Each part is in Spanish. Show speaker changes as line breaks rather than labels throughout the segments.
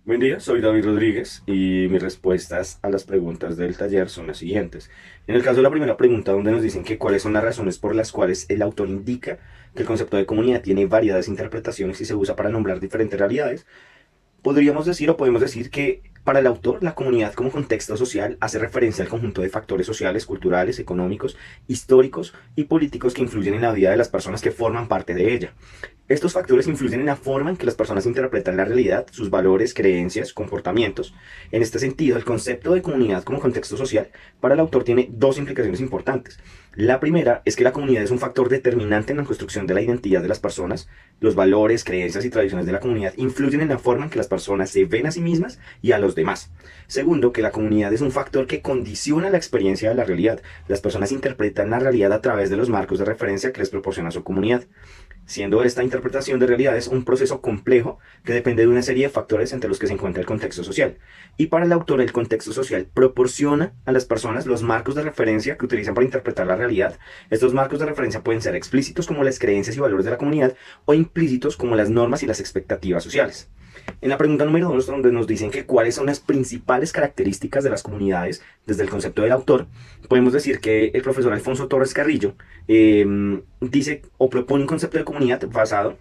Buen día, soy David Rodríguez y mis respuestas a las preguntas del taller son las siguientes. En el caso de la primera pregunta, donde nos dicen que cuáles son las razones por las cuales el autor indica que el concepto de comunidad tiene variadas interpretaciones y se usa para nombrar diferentes realidades, podríamos decir o podemos decir que para el autor la comunidad como contexto social hace referencia al conjunto de factores sociales, culturales, económicos, históricos y políticos que influyen en la vida de las personas que forman parte de ella. Estos factores influyen en la forma en que las personas interpretan la realidad, sus valores, creencias, comportamientos. En este sentido, el concepto de comunidad como contexto social para el autor tiene dos implicaciones importantes. La primera es que la comunidad es un factor determinante en la construcción de la identidad de las personas. Los valores, creencias y tradiciones de la comunidad influyen en la forma en que las personas se ven a sí mismas y a los demás. Segundo, que la comunidad es un factor que condiciona la experiencia de la realidad. Las personas interpretan la realidad a través de los marcos de referencia que les proporciona su comunidad, siendo esta interpretación de realidades un proceso complejo que depende de una serie de factores entre los que se encuentra el contexto social. Y para el autor, el contexto social proporciona a las personas los marcos de referencia que utilizan para interpretar la realidad. Estos marcos de referencia pueden ser explícitos como las creencias y valores de la comunidad o implícitos como las normas y las expectativas sociales. En la pregunta número 2, donde nos dicen que cuáles son las principales características de las comunidades desde el concepto del autor, podemos decir que el profesor Alfonso Torres Carrillo dice o propone un concepto de comunidad basado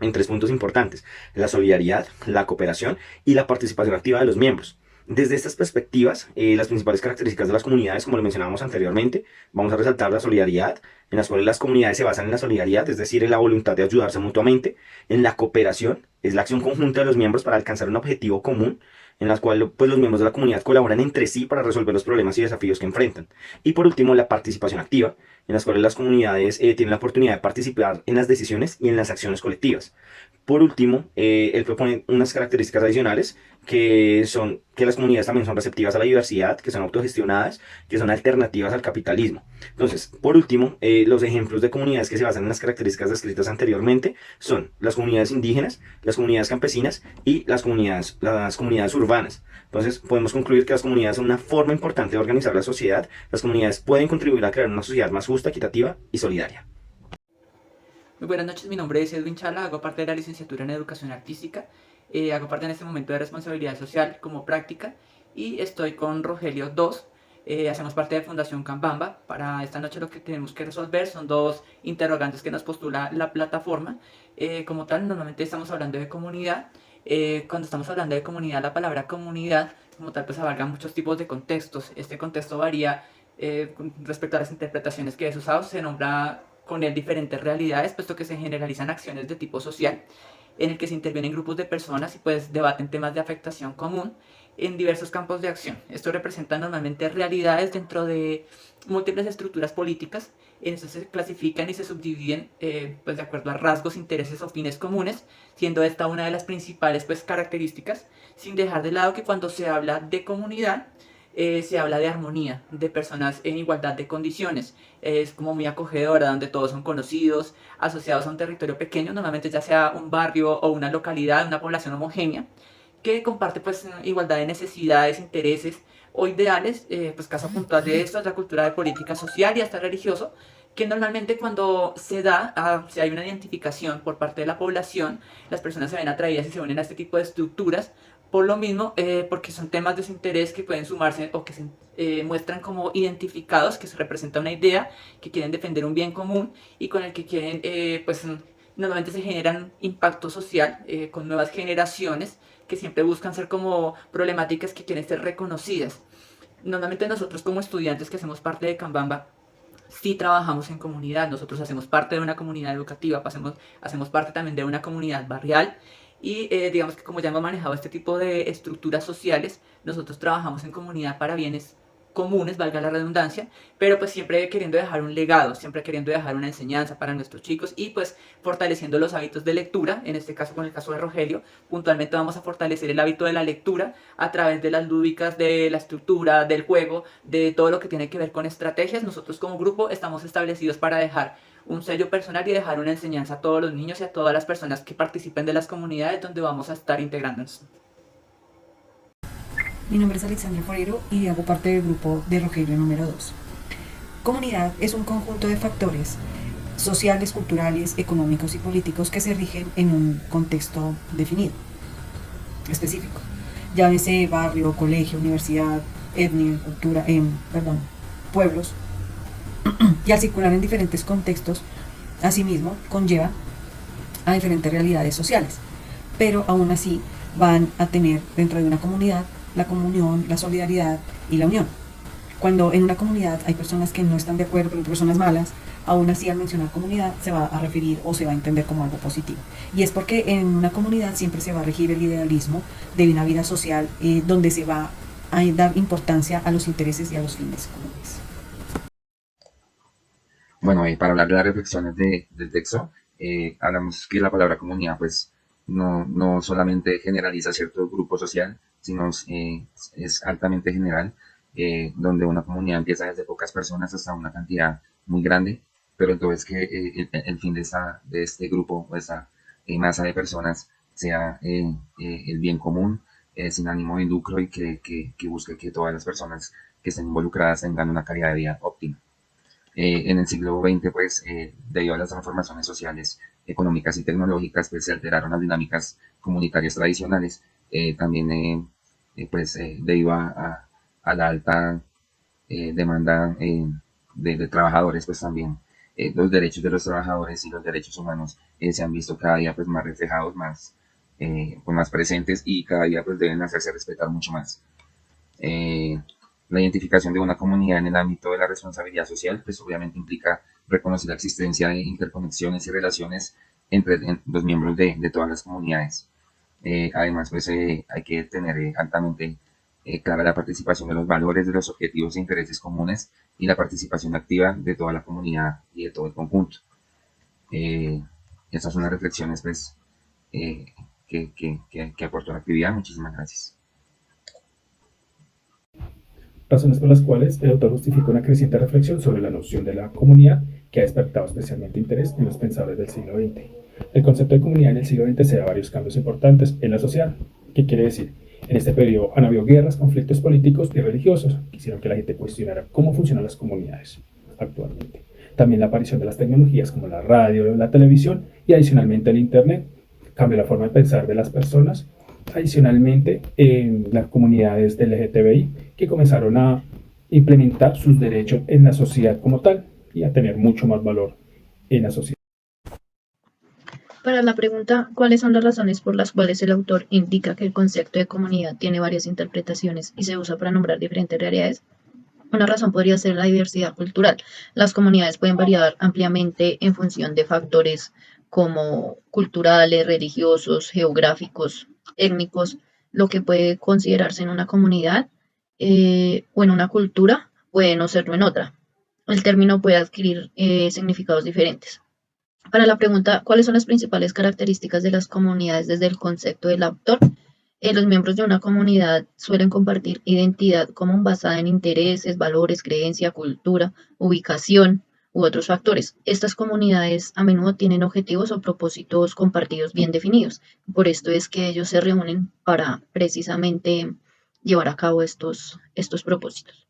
en tres puntos importantes: la solidaridad, la cooperación y la participación activa de los miembros. Desde estas perspectivas, las principales características de las comunidades, como lo mencionábamos anteriormente, vamos a resaltar la solidaridad, en las cuales las comunidades se basan en la solidaridad, es decir, en la voluntad de ayudarse mutuamente; en la cooperación, es la acción conjunta de los miembros para alcanzar un objetivo común, en la cual pues, los miembros de la comunidad colaboran entre sí para resolver los problemas y desafíos que enfrentan. Y por último, la participación activa, en las cuales las comunidades tienen la oportunidad de participar en las decisiones y en las acciones colectivas. Por último, él propone unas características adicionales que son que las comunidades también son receptivas a la diversidad, que son autogestionadas, que son alternativas al capitalismo. Entonces, por último, los ejemplos de comunidades que se basan en las características descritas anteriormente son las comunidades indígenas, las comunidades campesinas y las comunidades urbanas. Entonces, podemos concluir que las comunidades son una forma importante de organizar la sociedad. Las comunidades pueden contribuir a crear una sociedad más justa, equitativa y solidaria.
Muy buenas noches, mi nombre es Edwin Chala, hago parte de la licenciatura en Educación Artística, hago parte en este momento de Responsabilidad Social como práctica y estoy con Rogelio 2, hacemos parte de Fundación Cambamba. Para esta noche lo que tenemos que resolver son dos interrogantes que nos postula la plataforma. Como tal, normalmente estamos hablando de comunidad. Cuando estamos hablando de comunidad, la palabra comunidad como tal pues abarca muchos tipos de contextos. Este contexto varía con respecto a las interpretaciones que es usado. Se nombra con él diferentes realidades, puesto que se generalizan acciones de tipo social, en el que se intervienen grupos de personas y pues debaten temas de afectación común en diversos campos de acción. Esto representa normalmente realidades dentro de múltiples estructuras políticas. En eso se clasifican y se subdividen pues de acuerdo a rasgos, intereses o fines comunes, siendo esta una de las principales pues características, sin dejar de lado que cuando se habla de comunidad se habla de armonía, de personas en igualdad de condiciones. Es como muy acogedora, donde todos son conocidos, asociados a un territorio pequeño, normalmente ya sea un barrio o una localidad, una población homogénea, que comparte pues igualdad de necesidades, intereses o ideales. Pues caso puntual de esto es la cultura de política social y hasta religioso, que normalmente cuando se da, si hay una identificación por parte de la población, las personas se ven atraídas y se unen a este tipo de estructuras por lo mismo, porque son temas de su interés que pueden sumarse o que se muestran como identificados, que se representa una idea, que quieren defender un bien común y con el que quieren, pues normalmente se generan impacto social con nuevas generaciones que siempre buscan ser como problemáticas que quieren ser reconocidas. Normalmente nosotros como estudiantes que hacemos parte de Cambamba, sí trabajamos en comunidad. Nosotros hacemos parte de una comunidad educativa, hacemos parte también de una comunidad barrial y digamos que como ya hemos manejado este tipo de estructuras sociales, nosotros trabajamos en comunidad para bienes comunes, valga la redundancia, pero pues siempre queriendo dejar un legado, siempre queriendo dejar una enseñanza para nuestros chicos y pues fortaleciendo los hábitos de lectura. En este caso, con el caso de Rogelio, puntualmente vamos a fortalecer el hábito de la lectura a través de las lúdicas, de la estructura, del juego, de todo lo que tiene que ver con estrategias. Nosotros como grupo estamos establecidos para dejar un sello personal y dejar una enseñanza a todos los niños y a todas las personas que participen de las comunidades donde vamos a estar integrándonos.
Mi nombre es Alexandra Forero y hago parte del grupo de Rogelio número 2. Comunidad es un conjunto de factores sociales, culturales, económicos y políticos que se rigen en un contexto definido, específico. llámese barrio, colegio, universidad, etnia, cultura, perdón, pueblos, y al circular en diferentes contextos, asimismo, conlleva a diferentes realidades sociales, pero aún así van a tener dentro de una comunidad la comunión, la solidaridad y la unión. Cuando en una comunidad hay personas que no están de acuerdo, pero personas malas, aún así al mencionar comunidad se va a referir o se va a entender como algo positivo. Y es porque en una comunidad siempre se va a regir el idealismo de una vida social donde se va a dar importancia a los intereses y a los fines comunes.
Bueno, para hablar de las reflexiones del texto, hablamos que la palabra comunidad, pues, no solamente generaliza cierto grupo social, sino es altamente general, donde una comunidad empieza desde pocas personas hasta una cantidad muy grande, pero entonces que el fin de este grupo o esta masa de personas sea el bien común, sin ánimo de lucro y que busque que todas las personas que estén involucradas tengan una calidad de vida óptima. En el siglo XX, pues, debido a las transformaciones sociales, económicas y tecnológicas, pues se alteraron las dinámicas comunitarias tradicionales. También, pues, debido a la alta demanda de trabajadores, pues también los derechos de los trabajadores y los derechos humanos se han visto cada día pues más reflejados, pues, más presentes y cada día pues deben hacerse respetar mucho más. Eh, la identificación de una comunidad en el ámbito de la responsabilidad social, pues obviamente implica reconocer la existencia de interconexiones y relaciones entre los miembros de todas las comunidades. Además, pues hay que tener altamente clara la participación de los valores, de los objetivos e intereses comunes y la participación activa de toda la comunidad y de todo el conjunto. Eh, Estas son las reflexiones pues, que aportó la actividad. Muchísimas gracias.
Razones por las cuales el autor justifica una creciente reflexión sobre la noción de la comunidad que ha despertado especialmente interés en los pensadores del siglo XX. El concepto de comunidad en el siglo XX se da varios cambios importantes en la sociedad. ¿Qué quiere decir? En este periodo han habido guerras, conflictos políticos y religiosos que hicieron que la gente cuestionara cómo funcionan las comunidades actualmente. También la aparición de las tecnologías como la radio, la televisión y adicionalmente el Internet cambió la forma de pensar de las personas. Adicionalmente, en las comunidades LGTBI que comenzaron a implementar sus derechos en la sociedad como tal y a tener mucho más valor en la sociedad.
Para la pregunta, ¿cuáles son las razones por las cuales el autor indica que el concepto de comunidad tiene varias interpretaciones y se usa para nombrar diferentes realidades? Una razón podría ser la diversidad cultural. Las comunidades pueden variar ampliamente en función de factores como culturales, religiosos, geográficos, étnicos. Lo que puede considerarse en una comunidad o en una cultura puede no serlo en otra. El término puede adquirir significados diferentes. Para la pregunta, ¿cuáles son las principales características de las comunidades desde el concepto del autor? Los miembros de una comunidad suelen compartir identidad común basada en intereses, valores, creencia, cultura, ubicación u otros factores. Estas comunidades a menudo tienen objetivos o propósitos compartidos bien definidos. Por esto es que ellos se reúnen para precisamente llevar a cabo estos propósitos.